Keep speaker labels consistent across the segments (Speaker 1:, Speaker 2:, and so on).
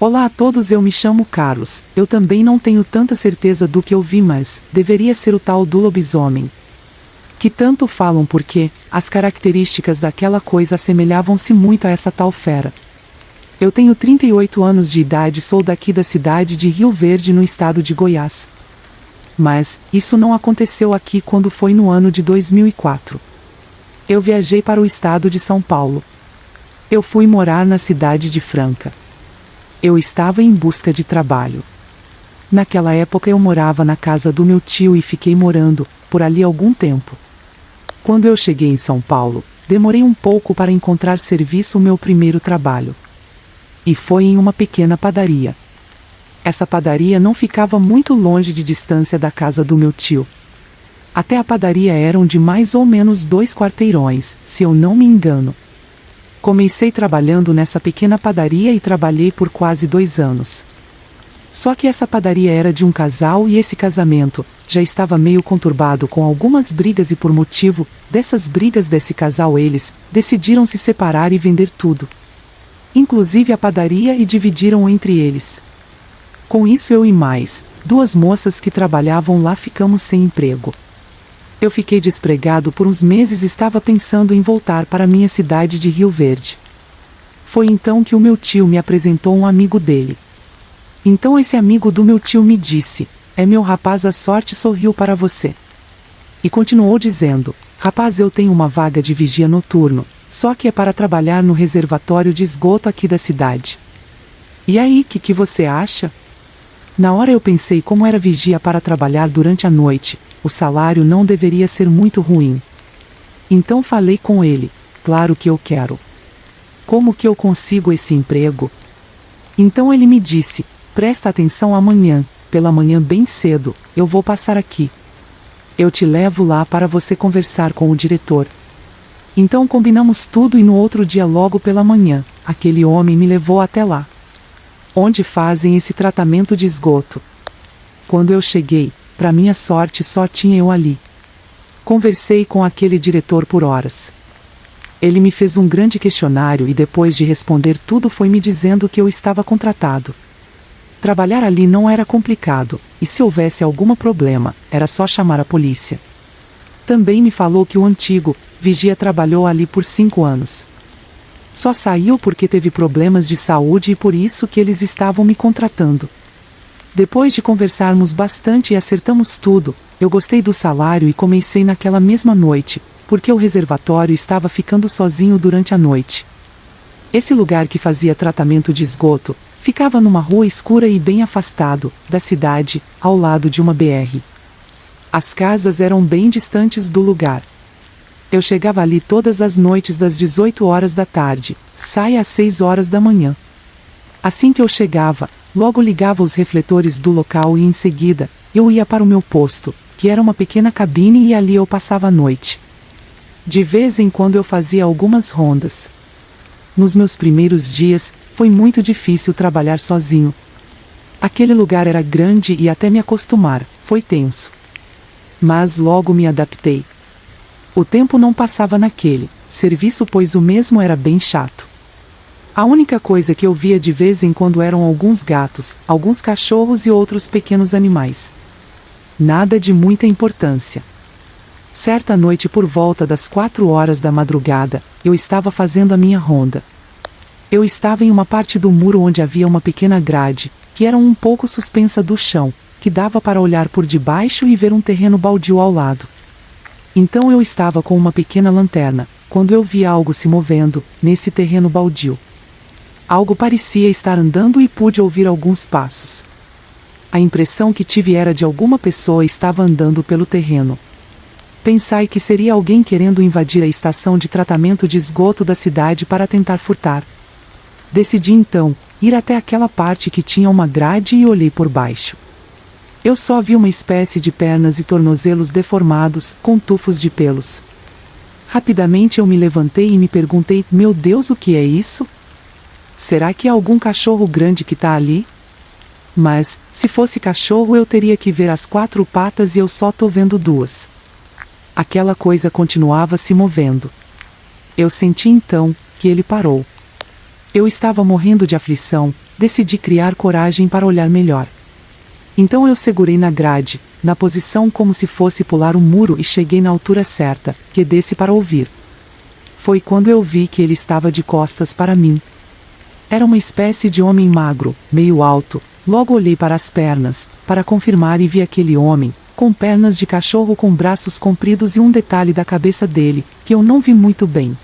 Speaker 1: Olá a todos, eu me chamo Carlos. Eu também não tenho tanta certeza do que eu vi, mas deveria ser o tal do lobisomem que tanto falam, porque as características daquela coisa assemelhavam-se muito a essa tal fera. Eu tenho 38 anos de idade, sou daqui da cidade de Rio Verde, no estado de Goiás. Mas isso não aconteceu aqui quando foi no ano de 2004. Eu viajei para o estado de São Paulo. Eu fui morar na cidade de Franca. Eu estava em busca de trabalho. Naquela época eu morava na casa do meu tio e fiquei morando por ali algum tempo. Quando eu cheguei em São Paulo, demorei um pouco para encontrar serviço, o meu primeiro trabalho. E foi em uma pequena padaria. Essa padaria não ficava muito longe de distância da casa do meu tio. Até a padaria eram de mais ou menos 2 quarteirões, se eu não me engano. Comecei trabalhando nessa pequena padaria e trabalhei por quase 2 anos. Só que essa padaria era de um casal e esse casamento já estava meio conturbado, com algumas brigas, e por motivo dessas brigas desse casal eles decidiram se separar e vender tudo, inclusive a padaria, e dividiram entre eles. Com isso eu e mais 2 moças que trabalhavam lá ficamos sem emprego. Eu fiquei desempregado por uns meses e estava pensando em voltar para minha cidade de Rio Verde. Foi então que o meu tio me apresentou um amigo dele. Então esse amigo do meu tio me disse: "É, meu rapaz, a sorte sorriu para você." E continuou dizendo: "Rapaz, eu tenho uma vaga de vigia noturno, só que é para trabalhar no reservatório de esgoto aqui da cidade. E aí, que você acha?" Na hora eu pensei, como era vigia para trabalhar durante a noite, o salário não deveria ser muito ruim. Então falei com ele: "Claro que eu quero. Como que eu consigo esse emprego?" Então ele me disse: "Presta atenção, amanhã, pela manhã bem cedo, eu vou passar aqui. Eu te levo lá para você conversar com o diretor." Então combinamos tudo e no outro dia logo pela manhã, aquele homem me levou até lá, onde fazem esse tratamento de esgoto. Quando eu cheguei, para minha sorte só tinha eu ali. Conversei com aquele diretor por horas. Ele me fez um grande questionário e depois de responder tudo foi me dizendo que eu estava contratado. Trabalhar ali não era complicado, e se houvesse algum problema, era só chamar a polícia. Também me falou que o antigo vigia trabalhou ali por 5 anos. Só saiu porque teve problemas de saúde e por isso que eles estavam me contratando. Depois de conversarmos bastante e acertamos tudo, eu gostei do salário e comecei naquela mesma noite, porque o reservatório estava ficando sozinho durante a noite. Esse lugar que fazia tratamento de esgoto ficava numa rua escura e bem afastado da cidade, ao lado de uma BR. As casas eram bem distantes do lugar. Eu chegava ali todas as noites das 18 horas da tarde, saía às 6 horas da manhã. Assim que eu chegava, logo ligava os refletores do local e em seguida, eu ia para o meu posto, que era uma pequena cabine, e ali eu passava a noite. De vez em quando eu fazia algumas rondas. Nos meus primeiros dias, foi muito difícil trabalhar sozinho. Aquele lugar era grande e até me acostumar, foi tenso. Mas logo me adaptei. O tempo não passava naquele serviço, pois o mesmo era bem chato. A única coisa que eu via de vez em quando eram alguns gatos, alguns cachorros e outros pequenos animais. Nada de muita importância. Certa noite, por volta das 4 horas da madrugada, eu estava fazendo a minha ronda. Eu estava em uma parte do muro onde havia uma pequena grade, que era um pouco suspensa do chão, que dava para olhar por debaixo e ver um terreno baldio ao lado. Então eu estava com uma pequena lanterna, quando eu vi algo se movendo nesse terreno baldio. Algo parecia estar andando e pude ouvir alguns passos. A impressão que tive era de alguma pessoa estava andando pelo terreno. Pensei que seria alguém querendo invadir a estação de tratamento de esgoto da cidade para tentar furtar. Decidi então ir até aquela parte que tinha uma grade e olhei por baixo. Eu só vi uma espécie de pernas e tornozelos deformados, com tufos de pelos. Rapidamente eu me levantei e me perguntei: "Meu Deus, o que é isso? Será que é algum cachorro grande que está ali?" Mas, se fosse cachorro eu teria que ver as 4 patas e eu só tô vendo 2. Aquela coisa continuava se movendo. Eu senti então que ele parou. Eu estava morrendo de aflição, decidi criar coragem para olhar melhor. Então eu segurei na grade, na posição como se fosse pular um muro e cheguei na altura certa, que desci para ouvir. Foi quando eu vi que ele estava de costas para mim. Era uma espécie de homem magro, meio alto. Logo olhei para as pernas, para confirmar e vi aquele homem, com pernas de cachorro com braços compridos e um detalhe da cabeça dele, que eu não vi muito bem.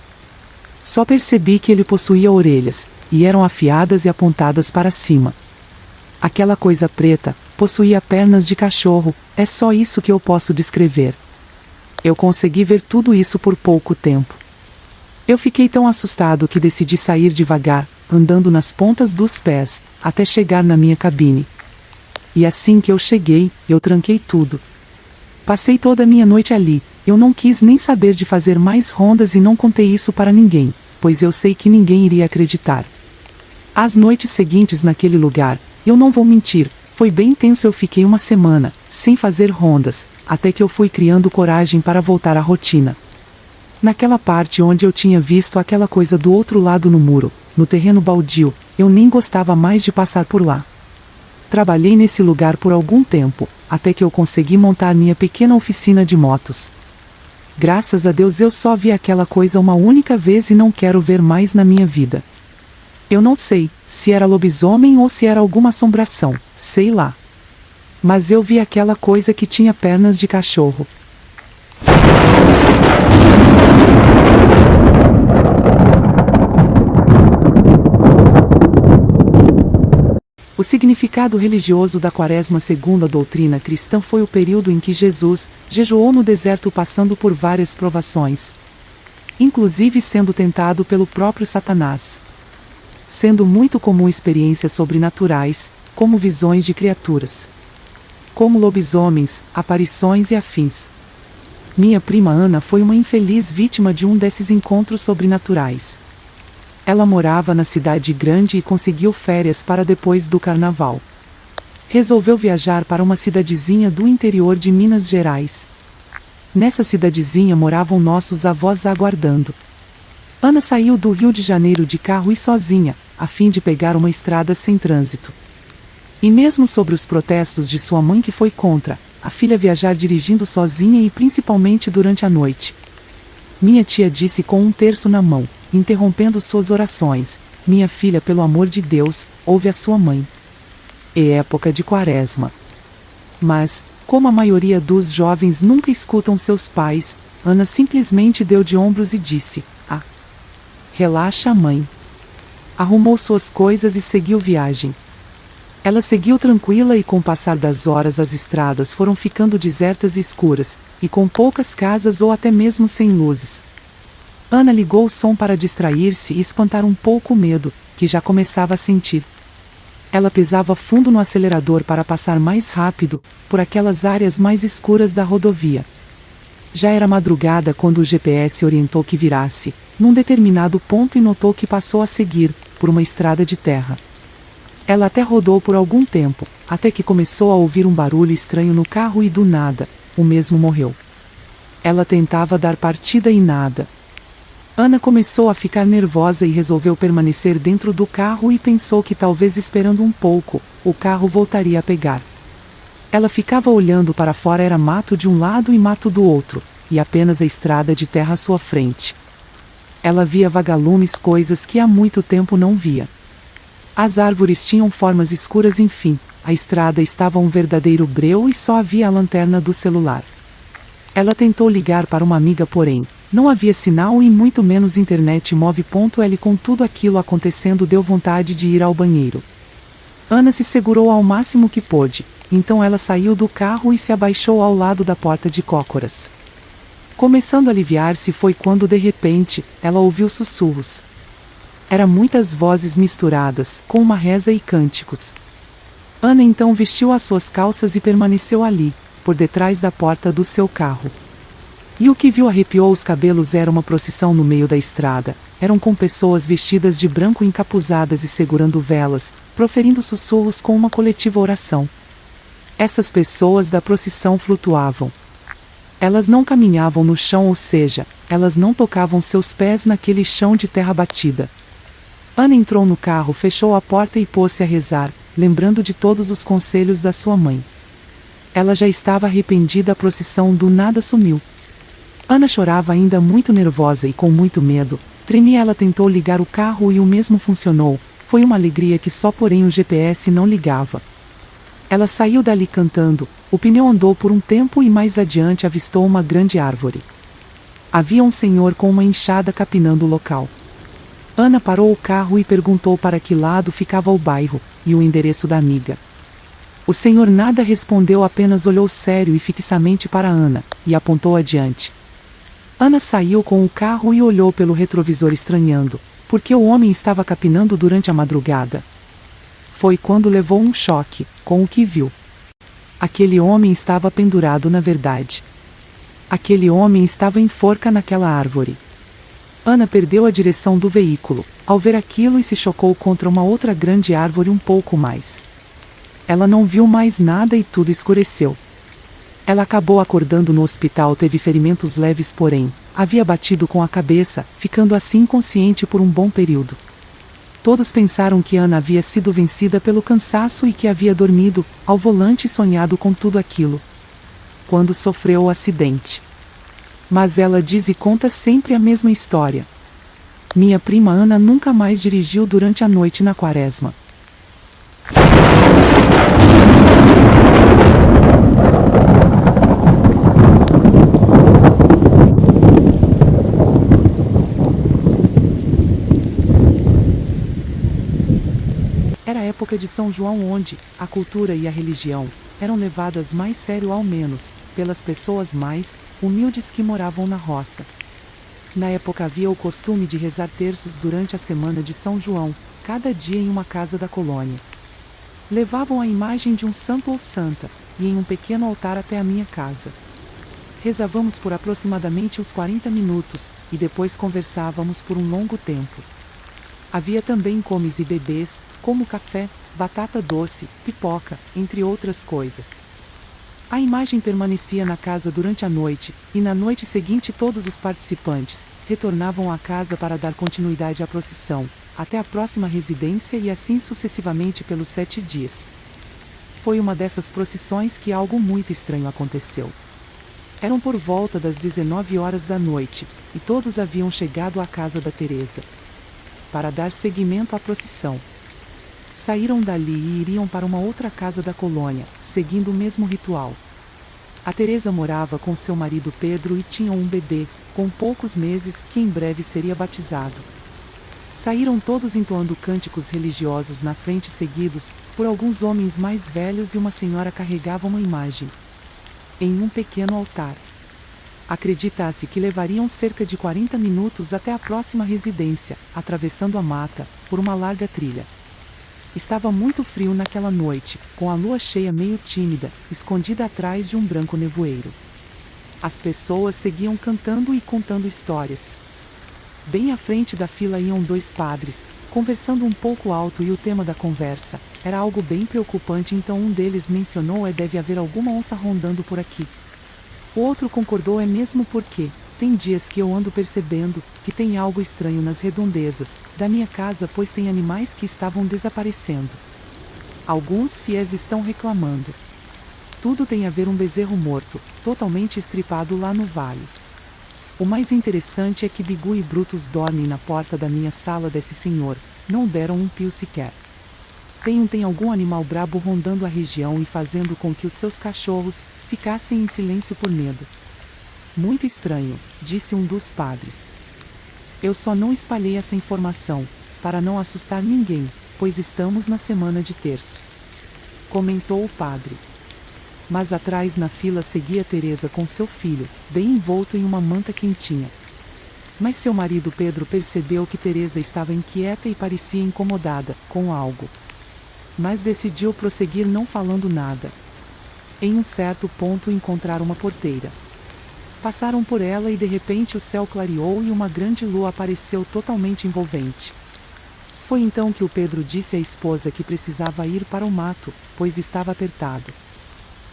Speaker 1: Só percebi que ele possuía orelhas, e eram afiadas e apontadas para cima. Aquela coisa preta, possuía pernas de cachorro, é só isso que eu posso descrever. Eu consegui ver tudo isso por pouco tempo. Eu fiquei tão assustado que decidi sair devagar, andando nas pontas dos pés, até chegar na minha cabine. E assim que eu cheguei, eu tranquei tudo. Passei toda a minha noite ali, eu não quis nem saber de fazer mais rondas e não contei isso para ninguém, pois eu sei que ninguém iria acreditar. As noites seguintes naquele lugar, eu não vou mentir, foi bem tenso. Eu fiquei uma semana, sem fazer rondas, até que eu fui criando coragem para voltar à rotina. Naquela parte onde eu tinha visto aquela coisa do outro lado no muro, no terreno baldio, eu nem gostava mais de passar por lá. Trabalhei nesse lugar por algum tempo, até que eu consegui montar minha pequena oficina de motos. Graças a Deus eu só vi aquela coisa uma única vez e não quero ver mais na minha vida. Eu não sei se era lobisomem ou se era alguma assombração, sei lá. Mas eu vi aquela coisa que tinha pernas de cachorro. O significado religioso da Quaresma segundo a doutrina cristã foi o período em que Jesus jejuou no deserto passando por várias provações, inclusive sendo tentado pelo próprio Satanás. Sendo muito comum experiências sobrenaturais, como visões de criaturas, como lobisomens, aparições e afins. Minha prima Ana foi uma infeliz vítima de um desses encontros sobrenaturais. Ela morava na cidade grande e conseguiu férias para depois do carnaval. Resolveu viajar para uma cidadezinha do interior de Minas Gerais. Nessa cidadezinha moravam nossos avós aguardando. Ana saiu do Rio de Janeiro de carro e sozinha, a fim de pegar uma estrada sem trânsito. E mesmo sobre os protestos de sua mãe que foi contra a filha viajar dirigindo sozinha e principalmente durante a noite, minha tia disse com um terço na mão, interrompendo suas orações: "Minha filha, pelo amor de Deus, ouve a sua mãe. É época de Quaresma." Mas, como a maioria dos jovens nunca escutam seus pais, Ana simplesmente deu de ombros e disse: "Ah, relaxa, mãe." Arrumou suas coisas e seguiu viagem. Ela seguiu tranquila e com o passar das horas as estradas foram ficando desertas e escuras, e com poucas casas ou até mesmo sem luzes. Ana ligou o som para distrair-se e espantar um pouco o medo, que já começava a sentir. Ela pisava fundo no acelerador para passar mais rápido, por aquelas áreas mais escuras da rodovia. Já era madrugada quando o GPS orientou que virasse, num determinado ponto, e notou que passou a seguir, por uma estrada de terra. Ela até rodou por algum tempo, até que começou a ouvir um barulho estranho no carro e do nada, o mesmo morreu. Ela tentava dar partida e nada. Ana começou a ficar nervosa e resolveu permanecer dentro do carro e pensou que talvez esperando um pouco, o carro voltaria a pegar. Ela ficava olhando para fora, era mato de um lado e mato do outro, e apenas a estrada de terra à sua frente. Ela via vagalumes, coisas que há muito tempo não via. As árvores tinham formas escuras, enfim, a estrada estava um verdadeiro breu e só havia a lanterna do celular. Ela tentou ligar para uma amiga, porém, não havia sinal e muito menos internet móvel. Com tudo aquilo acontecendo, deu vontade de ir ao banheiro. Ana se segurou ao máximo que pôde, então ela saiu do carro e se abaixou ao lado da porta de cócoras. Começando a aliviar-se foi quando de repente, ela ouviu sussurros. Eram muitas vozes misturadas, com uma reza e cânticos. Ana então vestiu as suas calças e permaneceu ali, por detrás da porta do seu carro. E o que viu arrepiou os cabelos. Era uma procissão no meio da estrada. Eram com pessoas vestidas de branco, encapuzadas e segurando velas, proferindo sussurros com uma coletiva oração. Essas pessoas da procissão flutuavam. Elas não caminhavam no chão, ou seja, elas não tocavam seus pés naquele chão de terra batida. Ana entrou no carro, fechou a porta e pôs-se a rezar, lembrando de todos os conselhos da sua mãe. Ela já estava arrependida, a procissão do nada sumiu. Ana chorava ainda muito nervosa e com muito medo. Tremia. Ela tentou ligar o carro e o mesmo funcionou. Foi uma alegria que só, porém o GPS não ligava. Ela saiu dali cantando. O pneu andou por um tempo e mais adiante avistou uma grande árvore. Havia um senhor com uma enxada capinando o local. Ana parou o carro e perguntou para que lado ficava o bairro, e o endereço da amiga. O senhor nada respondeu, apenas olhou sério e fixamente para Ana, e apontou adiante. Ana saiu com o carro e olhou pelo retrovisor estranhando, porque o homem estava capinando durante a madrugada. Foi quando levou um choque, com o que viu. Aquele homem estava pendurado, na verdade. Aquele homem estava em forca naquela árvore. Ana perdeu a direção do veículo, ao ver aquilo, e se chocou contra uma outra grande árvore um pouco mais. Ela não viu mais nada e tudo escureceu. Ela acabou acordando no hospital, teve ferimentos leves, porém, havia batido com a cabeça, ficando assim inconsciente por um bom período. Todos pensaram que Ana havia sido vencida pelo cansaço e que havia dormido ao volante e sonhado com tudo aquilo, quando sofreu o acidente. Mas ela diz e conta sempre a mesma história. Minha prima Ana nunca mais dirigiu durante a noite na quaresma. Era a época de São João, onde a cultura e a religião eram levadas mais sério, ao menos, pelas pessoas mais humildes que moravam na roça. Na época havia o costume de rezar terços durante a semana de São João, cada dia em uma casa da colônia. Levavam a imagem de um santo ou santa, e em um pequeno altar até a minha casa. Rezávamos por aproximadamente uns 40 minutos, e depois conversávamos por um longo tempo. Havia também comes e bebês, como café, batata doce, pipoca, entre outras coisas. A imagem permanecia na casa durante a noite, e na noite seguinte todos os participantes retornavam à casa para dar continuidade à procissão, até a próxima residência e assim sucessivamente pelos 7 dias. Foi uma dessas procissões que algo muito estranho aconteceu. Eram por volta das 19 horas da noite, e todos haviam chegado à casa da Teresa para dar seguimento à procissão. Saíram dali e iriam para uma outra casa da colônia, seguindo o mesmo ritual. A Teresa morava com seu marido Pedro e tinham um bebê, com poucos meses, que em breve seria batizado. Saíram todos entoando cânticos religiosos na frente, seguidos por alguns homens mais velhos, e uma senhora carregava uma imagem em um pequeno altar. Acredita-se que levariam cerca de 40 minutos até a próxima residência, atravessando a mata, por uma larga trilha. Estava muito frio naquela noite, com a lua cheia meio tímida, escondida atrás de um branco nevoeiro. As pessoas seguiam cantando e contando histórias. Bem à frente da fila iam 2 padres, conversando um pouco alto, e o tema da conversa era algo bem preocupante. Então um deles mencionou: deve haver alguma onça rondando por aqui. O outro concordou: é mesmo, porque tem dias que eu ando percebendo que tem algo estranho nas redondezas da minha casa, pois tem animais que estavam desaparecendo. Alguns fiéis estão reclamando. Tudo tem a ver, um bezerro morto, totalmente estripado lá no vale. O mais interessante é que Bigu e Brutus dormem na porta da minha sala desse senhor, não deram um pio sequer. Tem algum animal brabo rondando a região e fazendo com que os seus cachorros ficassem em silêncio por medo. Muito estranho, disse um dos padres. Eu só não espalhei essa informação, para não assustar ninguém, pois estamos na semana de terço, comentou o padre. Mas atrás na fila seguia Teresa com seu filho, bem envolto em uma manta quentinha. Mas seu marido Pedro percebeu que Teresa estava inquieta e parecia incomodada com algo. Mas decidiu prosseguir, não falando nada. Em um certo ponto encontraram uma porteira. Passaram por ela e de repente o céu clareou e uma grande lua apareceu, totalmente envolvente. Foi então que o Pedro disse à esposa que precisava ir para o mato, pois estava apertado.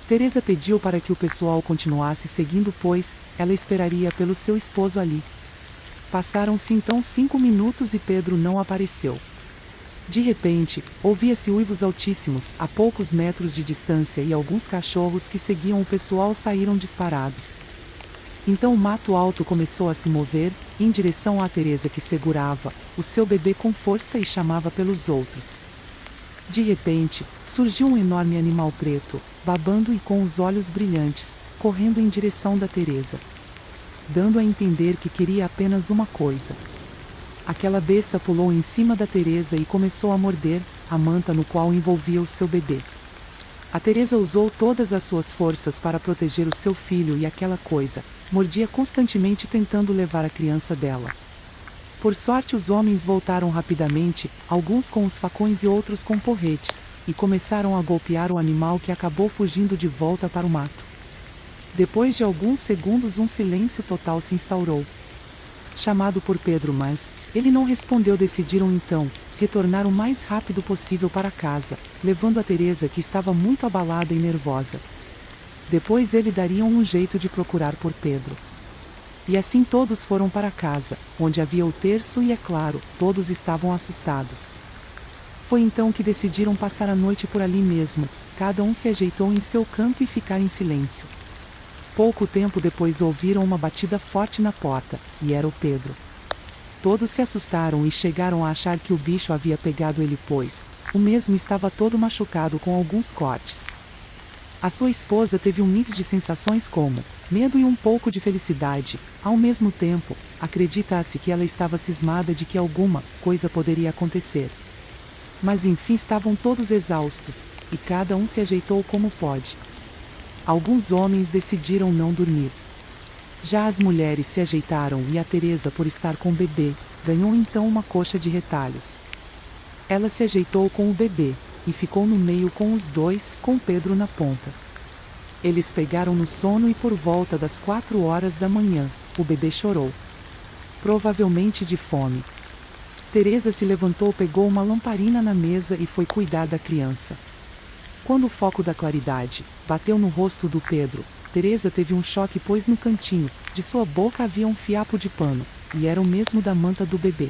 Speaker 1: Teresa pediu para que o pessoal continuasse seguindo, pois ela esperaria pelo seu esposo ali. Passaram-se então 5 minutos e Pedro não apareceu. De repente, ouvia-se uivos altíssimos, a poucos metros de distância, e alguns cachorros que seguiam o pessoal saíram disparados. Então o mato alto começou a se mover, em direção a Teresa, que segurava o seu bebê com força e chamava pelos outros. De repente, surgiu um enorme animal preto, babando e com os olhos brilhantes, correndo em direção da Teresa, dando a entender que queria apenas uma coisa. Aquela besta pulou em cima da Teresa e começou a morder a manta no qual envolvia o seu bebê. A Teresa usou todas as suas forças para proteger o seu filho, e aquela coisa mordia constantemente, tentando levar a criança dela. Por sorte, os homens voltaram rapidamente, alguns com os facões e outros com porretes, e começaram a golpear o animal, que acabou fugindo de volta para o mato. Depois de alguns segundos, um silêncio total se instaurou. Chamado por Pedro, mas ele não respondeu, decidiram então retornar o mais rápido possível para casa, levando a Teresa, que estava muito abalada e nervosa. Depois eles dariam um jeito de procurar por Pedro. E assim todos foram para casa, onde havia o terço, e é claro, todos estavam assustados. Foi então que decidiram passar a noite por ali mesmo, cada um se ajeitou em seu canto e ficar em silêncio. Pouco tempo depois ouviram uma batida forte na porta, e era o Pedro. Todos se assustaram e chegaram a achar que o bicho havia pegado ele, pois o mesmo estava todo machucado com alguns cortes. A sua esposa teve um mix de sensações como medo e um pouco de felicidade. Ao mesmo tempo, acredita-se que ela estava cismada de que alguma coisa poderia acontecer. Mas enfim, estavam todos exaustos, e cada um se ajeitou como pôde. Alguns homens decidiram não dormir. Já as mulheres se ajeitaram, e a Teresa, por estar com o bebê, ganhou então uma coxa de retalhos. Ela se ajeitou com o bebê, e ficou no meio com os dois, com Pedro na ponta. Eles pegaram no sono, e por volta das 4 horas da manhã, o bebê chorou. Provavelmente de fome. Teresa se levantou, pegou uma lamparina na mesa e foi cuidar da criança. Quando o foco da claridade bateu no rosto do Pedro, Teresa teve um choque, pois no cantinho de sua boca havia um fiapo de pano, e era o mesmo da manta do bebê.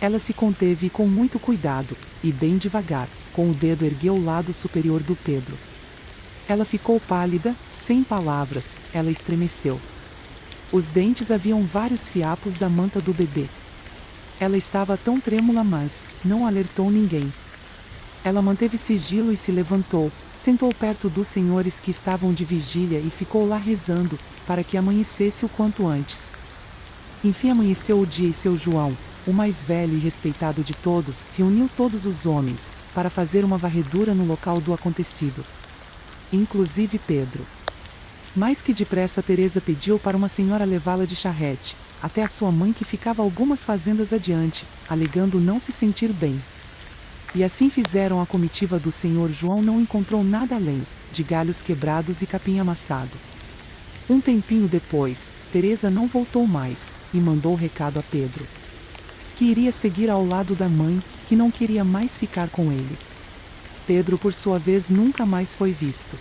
Speaker 1: Ela se conteve e, com muito cuidado, e bem devagar, com o dedo ergueu o lado superior do Pedro. Ela ficou pálida, sem palavras, ela estremeceu. Os dentes haviam vários fiapos da manta do bebê. Ela estava tão trêmula, mas não alertou ninguém. Ela manteve sigilo e se levantou, sentou perto dos senhores que estavam de vigília e ficou lá rezando, para que amanhecesse o quanto antes. Enfim amanheceu o dia, e seu João, o mais velho e respeitado de todos, reuniu todos os homens, para fazer uma varredura no local do acontecido. Inclusive Pedro. Mais que depressa, Teresa pediu para uma senhora levá-la de charrete, até a sua mãe, que ficava algumas fazendas adiante, alegando não se sentir bem. E assim fizeram. A comitiva do senhor João não encontrou nada além de galhos quebrados e capim amassado. Um tempinho depois, Teresa não voltou mais, e mandou recado a Pedro, que iria seguir ao lado da mãe, que não queria mais ficar com ele. Pedro, por sua vez, nunca mais foi visto.